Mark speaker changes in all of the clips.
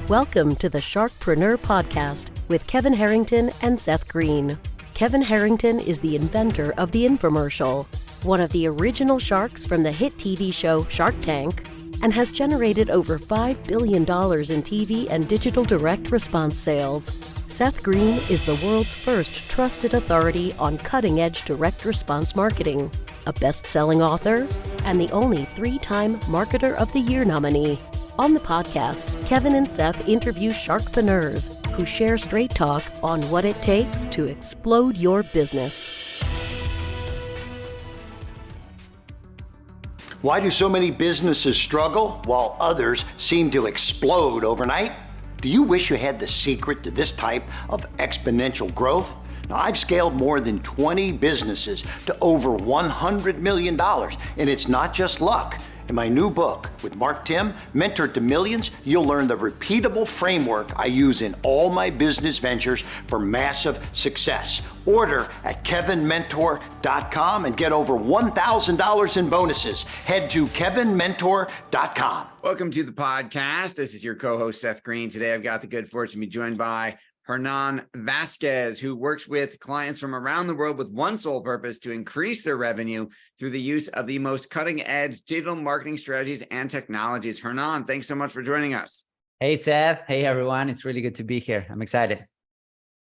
Speaker 1: Welcome to the Sharkpreneur podcast with Kevin Harrington and Seth Greene. Kevin Harrington is the inventor of the infomercial, one of the original sharks from the hit TV show Shark Tank, and has generated over $5 billion in TV and digital direct response sales. Seth Greene is the world's first trusted authority on cutting-edge direct response marketing, a best-selling author, and the only 3-time Marketer of the Year nominee. On the podcast, Kevin and Seth interview sharkpreneurs who share straight talk on what it takes to explode your business.
Speaker 2: Why do so many businesses struggle while others seem to explode overnight? Do you wish you had the secret to this type of exponential growth? Now, I've scaled more than 20 businesses to over $100 million, and it's not just luck. In my new book with Mark Tim, Mentor to Millions, you'll learn the repeatable framework I use in all my business ventures for massive success. Order at kevinmentor.com and get over $1,000 in bonuses. Head to kevinmentor.com.
Speaker 3: Welcome to the podcast. This is your co-host, Seth Greene. Today, I've got the good fortune to be joined by Hernan Vazquez, who works with clients from around the world with one sole purpose: to increase their revenue through the use of the most cutting-edge digital marketing strategies and technologies. Hernan, thanks so much for joining us.
Speaker 4: Hey, Seth. Hey, everyone. It's really good to be here. I'm excited.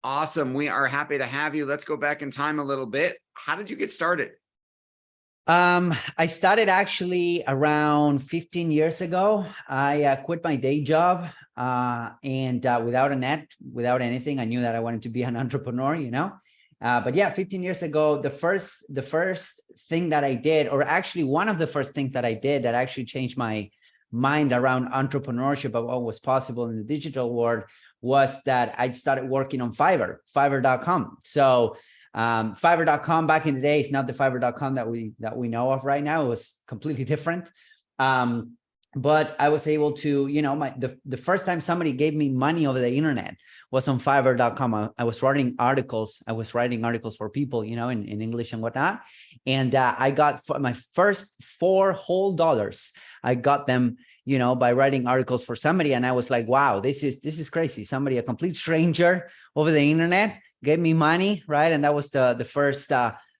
Speaker 3: Awesome. We are happy to have you. Let's go back in time a litlittle bit. How did you get started?
Speaker 4: I started actually around 15 years ago. I quit my day job and without a net, without anything, I knew that I wanted to be an entrepreneur, But yeah, 15 years ago, the first thing that I did, or actually one of the first things that I did that actually changed my mind around entrepreneurship of what was possible in the digital world, was that I started working on Fiverr.com. So Fiverr.com back in the day is not the Fiverr.com that we know of right now. It was completely different. But I was able to, the first time somebody gave me money over the internet was on Fiverr.com. I was writing articles. For people, in English and whatnot. And I got my first $4 whole. I got them, by writing articles for somebody. And I was like, wow, this is crazy. Somebody, a complete stranger over the internet, gave me money, right? And that was the first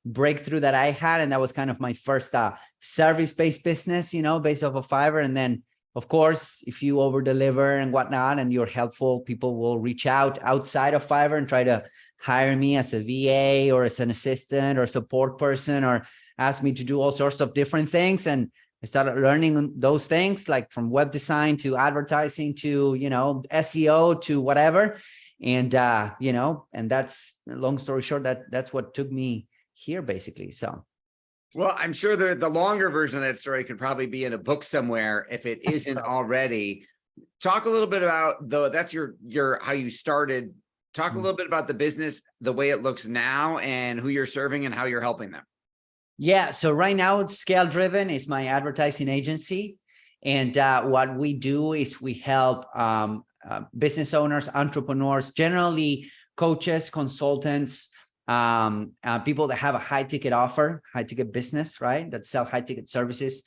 Speaker 4: breakthrough that I had. And that was kind of my first service-based business, based off of Fiverr. And then, of course, if you over-deliver and whatnot, and you're helpful, people will reach out outside of Fiverr and try to hire me as a VA or as an assistant or support person, or ask me to do all sorts of different things. And I started learning those things, like from web design to advertising to, SEO to whatever. And, and that's, long story short, that's what took me here, basically. So.
Speaker 3: Well, I'm sure the longer version of that story could probably be in a book somewhere if it isn't already. Talk a little bit about, though, that's your how you started. Talk a little bit about the business, the way it looks now, and who you're serving and how you're helping them.
Speaker 4: Yeah. So right now it's Scale Driven. It's my advertising agency. And what we do is we help business owners, entrepreneurs, generally coaches, consultants, people that have a high ticket offer, high ticket business, right? That sell high ticket services,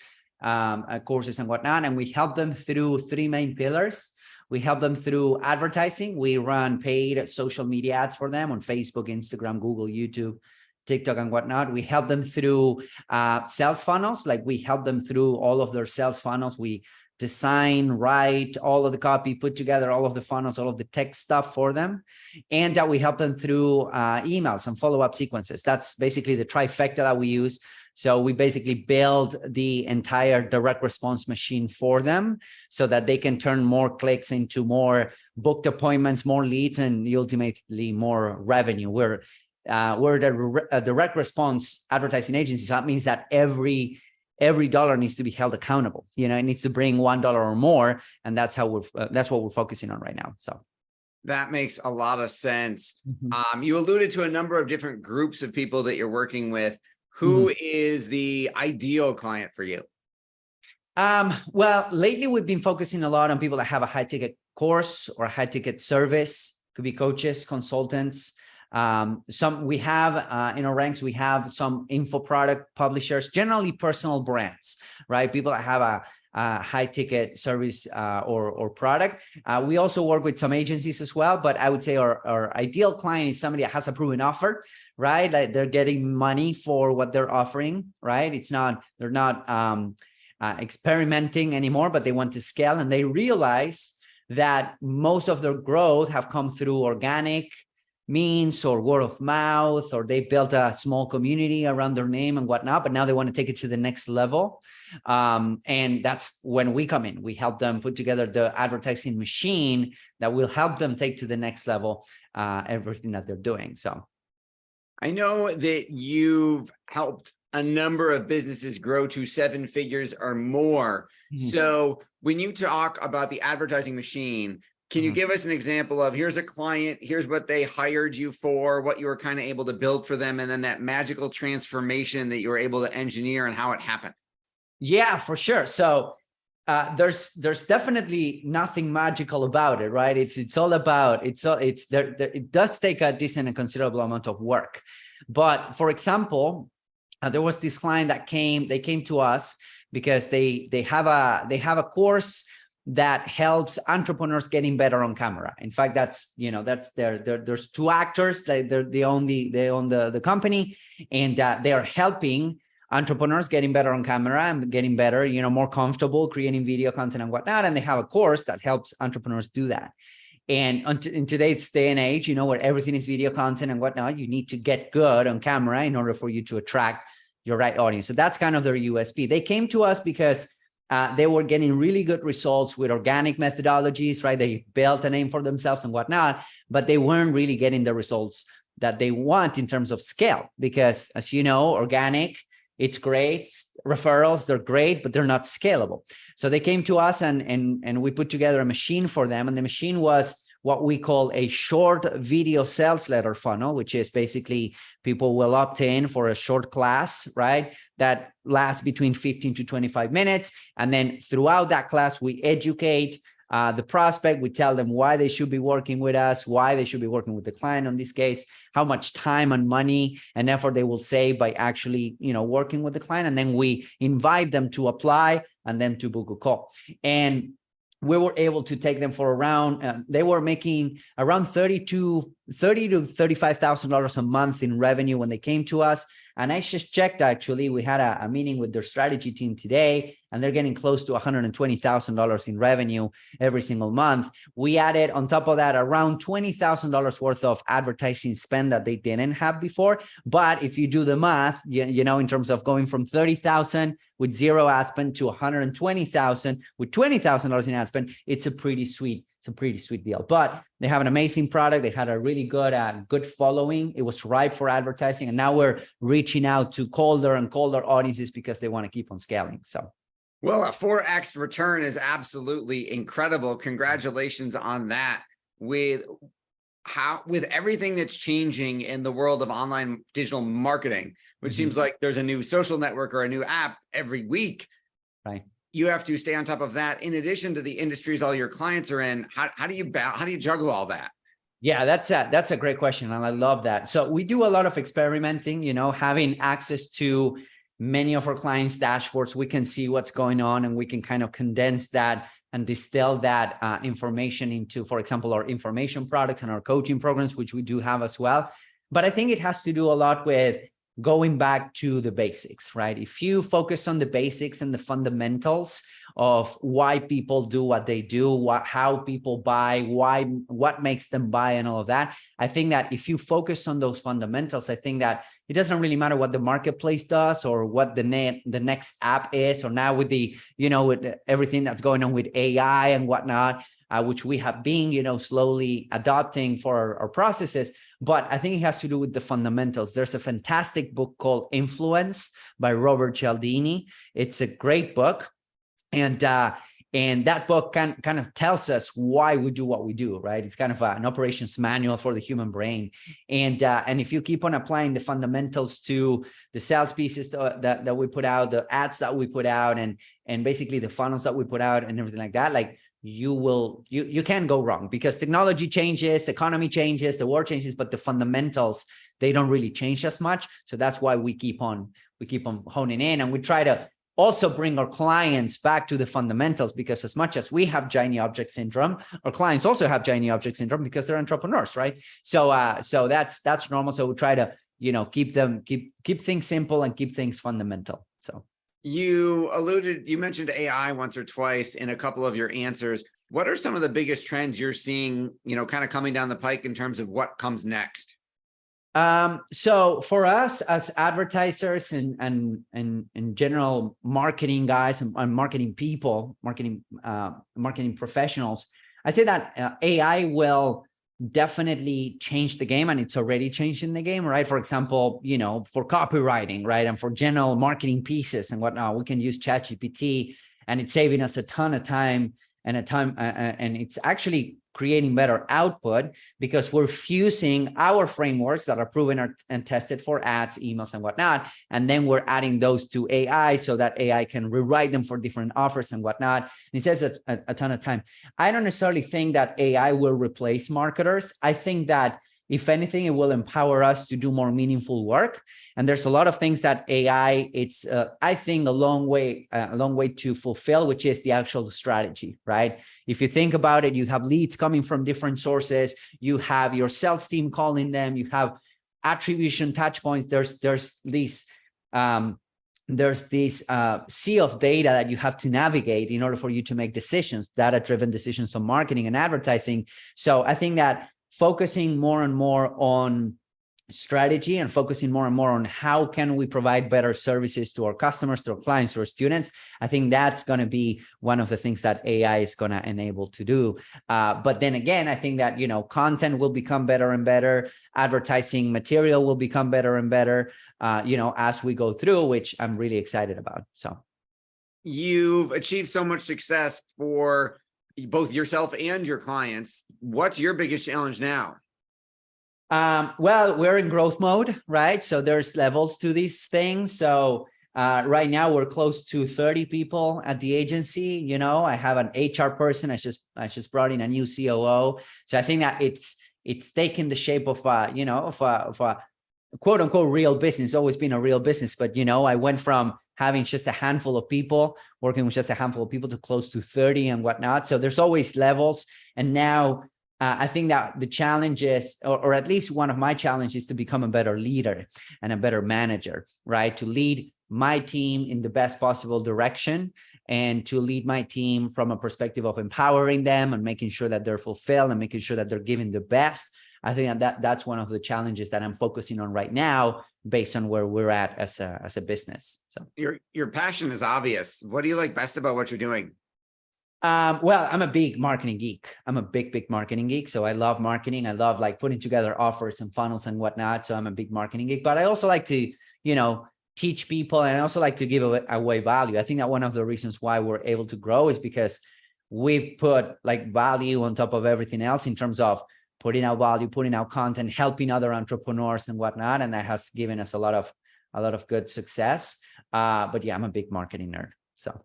Speaker 4: courses and whatnot. And we help them through 3 main pillars. We help them through advertising. We run paid social media ads for them on Facebook, Instagram, Google, YouTube, TikTok and whatnot. We help them through sales funnels. Like we help them through all of their sales funnels. We design, write all of the copy, put together all of the funnels, all of the tech stuff for them. And we help them through emails and follow-up sequences. That's basically the trifecta that we use. So we basically build the entire direct response machine for them so that they can turn more clicks into more booked appointments, more leads, and ultimately more revenue. We're the direct response advertising agency. So that means that every dollar needs to be held accountable. It needs to bring $1 or more. And that's what we're focusing on right now. So
Speaker 3: that makes a lot of sense.
Speaker 4: Mm-hmm.
Speaker 3: You alluded to a number of different groups of people that you're working with. Who is the ideal client for you?
Speaker 4: Well, lately we've been focusing a lot on people that have a high ticket course or a high ticket service. Could be coaches, consultants. Some we have in our ranks, we have some info product publishers, generally personal brands, right? People that have high ticket service or product. We also work with some agencies as well, but I would say our ideal client is somebody that has a proven offer, right? Like they're getting money for what they're offering, right? They're not experimenting anymore, but they want to scale, and they realize that most of their growth have come through organic means or word of mouth, or they built a small community around their name and whatnot, but now they want to take it to the next level. And that's when we come in. We help them put together the advertising machine that will help them take to the next level everything that they're doing. So
Speaker 3: I know that you've helped a number of businesses grow to 7 figures or more.
Speaker 4: Mhm.
Speaker 3: So when you talk about the advertising machine, can you give us an example of, here's a client, here's what they hired you for, what you were kind of able to build for them, and then that magical transformation that you were able to engineer and how it happened?
Speaker 4: Yeah, for sure. So there's definitely nothing magical about it, right? It's all about it does take a decent and considerable amount of work. But for example, there was this client that came to us because they have a course that helps entrepreneurs getting better on camera. In fact, that's there's 2 actors that they own the company, and they are helping entrepreneurs getting better on camera and getting better, more comfortable creating video content and whatnot. And they have a course that helps entrepreneurs do that. And in today's day and age, where everything is video content and whatnot, you need to get good on camera in order for you to attract your right audience. So that's kind of their USP. They came to us because they were getting really good results with organic methodologies, right? They built a name for themselves and whatnot, but they weren't really getting the results that they want in terms of scale. Because as you know, organic, it's great. Referrals, they're great, but they're not scalable. So they came to us and we put together a machine for them. And the machine was what we call a short video sales letter funnel, which is basically people will opt in for a short class, right? That lasts between 15 to 25 minutes. And then throughout that class, we educate the prospect. We tell them why they should be working with us, why they should be working with the client in this case, how much time and money and effort they will save by actually, working with the client. And then we invite them to apply and then to book a call. And we were able to take them for around, they were making around $30,000 to $35,000 a month in revenue when they came to us. And I just checked, actually, we had a meeting with their strategy team today, and they're getting close to $120,000 in revenue every single month. We added on top of that around $20,000 worth of advertising spend that they didn't have before. But if you do the math, in terms of going from 30,000 with 0 ad spend to 120,000 with $20,000 in ad spend, it's a pretty sweet deal. But they have an amazing product. They had a really good following. It was ripe for advertising. And now we're reaching out to colder and colder audiences because they want to keep on scaling. So,
Speaker 3: well, a 4x return is absolutely incredible. Congratulations on that. With everything that's changing in the world of online digital marketing, which seems like there's a new social network or a new app every week,
Speaker 4: right?
Speaker 3: You have to stay on top of that. In addition to the industries all your clients are in, how do you juggle all that?
Speaker 4: Yeah, that's a great question, and I love that. So we do a lot of experimenting. Having access to many of our clients' dashboards, we can see what's going on, and we can kind of condense that and distill that information into, for example, our information products and our coaching programs, which we do have as well. But I think it has to do a lot with going back to the basics, right? If you focus on the basics and the fundamentals of why people do what they do, how people buy, what makes them buy and all of that, I think that if you focus on those fundamentals, I think that it doesn't really matter what the marketplace does or what the next app is, or now with with everything that's going on with AI and whatnot, which we have been, slowly adopting for our processes. But I think it has to do with the fundamentals. There's a fantastic book called Influence by Robert Cialdini. It's a great book. And that book kind of tells us why we do what we do, right? It's kind of an operations manual for the human brain. And if you keep on applying the fundamentals to the sales pieces that we put out, the ads that we put out, and basically the funnels that we put out and everything like that, like you can't go wrong, because technology changes, economy changes, the world changes, but the fundamentals, they don't really change as much. So that's why we keep on honing in, and we try to also bring our clients back to the fundamentals, because as much as we have shiny object syndrome, our clients also have shiny object syndrome because they're entrepreneurs, right? So that's normal. So we try to, keep things simple and keep things fundamental. So
Speaker 3: you mentioned AI once or twice in a couple of your answers. What are some of the biggest trends you're seeing, kind of coming down the pike in terms of what comes next?
Speaker 4: So for us as advertisers and general marketing guys and marketing people, marketing professionals, I say that AI will definitely change the game, and it's already changing the game, right? For example, for copywriting, right? And for general marketing pieces and whatnot, we can use ChatGPT, and it's saving us a ton of time and it's actually creating better output because we're fusing our frameworks that are proven and tested for ads, emails, and whatnot. And then we're adding those to AI so that AI can rewrite them for different offers and whatnot. And it saves a ton of time. I don't necessarily think that AI will replace marketers. I think that if anything, it will empower us to do more meaningful work. And there's a lot of things that AI, it's, I think, a long way to fulfill, which is the actual strategy, right? If you think about it, you have leads coming from different sources. You have your sales team calling them. You have attribution touch points. There's this sea of data that you have to navigate in order for you to make decisions, data-driven decisions on marketing and advertising. So I think that focusing more and more on strategy and focusing more and more on how can we provide better services to our customers, to our clients, to our students, I think that's going to be one of the things that AI is going to enable to do. But then again, I think that, content will become better and better. Advertising material will become better and better, as we go through, which I'm really excited about. So
Speaker 3: you've achieved so much success for both yourself and your clients. What's your biggest challenge now?
Speaker 4: Well, we're in growth mode, right? So there's levels to these things. So right now we're close to 30 people at the agency. I have an HR person. I just brought in a new COO. So I think that it's taken the shape of a quote unquote real business. It's always been a real business, but I went from having just a handful of people, working with just a handful of people, to close to 30 and whatnot. So there's always levels. And now I think that the challenge is, or at least one of my challenges, is to become a better leader and a better manager, right? To lead my team in the best possible direction and to lead my team from a perspective of empowering them and making sure that they're fulfilled and making sure that they're giving the best. I think that's one of the challenges that I'm focusing on right now, based on where we're at as a business. So
Speaker 3: your passion is obvious. What do you like best about what you're doing?
Speaker 4: Well, I'm a big marketing geek. I'm a big marketing geek. So I love marketing. I love putting together offers and funnels and whatnot. So I'm a big marketing geek, but I also like to, teach people, and I also like to give away value. I think that one of the reasons why we're able to grow is because we've put value on top of everything else in terms of putting out value, putting out content, helping other entrepreneurs and whatnot. And that has given us a lot of good success. But yeah, I'm a big marketing nerd. So.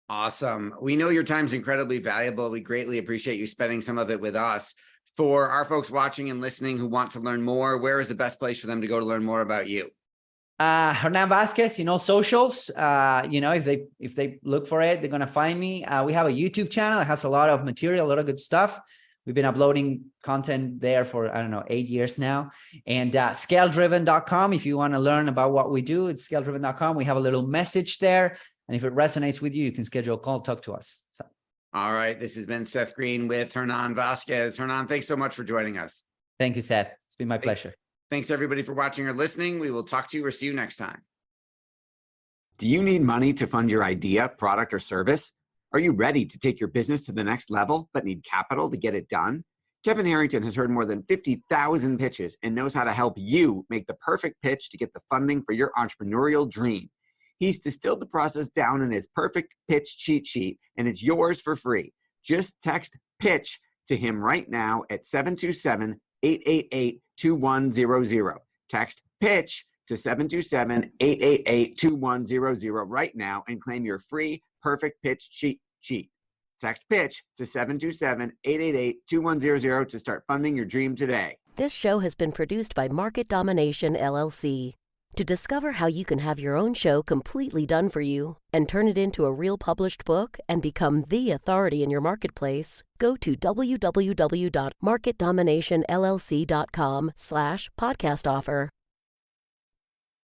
Speaker 3: Awesome. We know your time's incredibly valuable. We greatly appreciate you spending some of it with us. For our folks watching and listening who want to learn more, where is the best place for them to go to learn more about you?
Speaker 4: Hernan Vazquez, socials, if they look for it, they're going to find me. We have a YouTube channel that has a lot of material, a lot of good stuff. We've been uploading content there for, 8 years now. And scaledriven.com, if you want to learn about what we do, it's scaledriven.com. We have a little message there. And if it resonates with you, you can schedule a call, talk to us. So.
Speaker 3: All right. This has been Seth Greene with Hernan Vazquez. Hernan, thanks so much for joining us.
Speaker 4: Thank you, Seth. It's been my pleasure.
Speaker 3: Thanks, everybody, for watching or listening. We will talk to you or see you next time. Do you need money to fund your idea, product, or service? Are you ready to take your business to the next level, but need capital to get it done? Kevin Harrington has heard more than 50,000 pitches and knows how to help you make the perfect pitch to get the funding for your entrepreneurial dream. He's distilled the process down in his perfect pitch cheat sheet, and it's yours for free. Just text PITCH to him right now at 727-888-2100. Text PITCH to 727-888-2100 right now and claim your free perfect pitch cheat sheet. Text PITCH to 727-888-2100 to start funding your dream today.
Speaker 1: This show has been produced by Market Domination, LLC. To discover how you can have your own show completely done for you and turn it into a real published book and become the authority in your marketplace, go to www.marketdominationllc.com/podcast offer.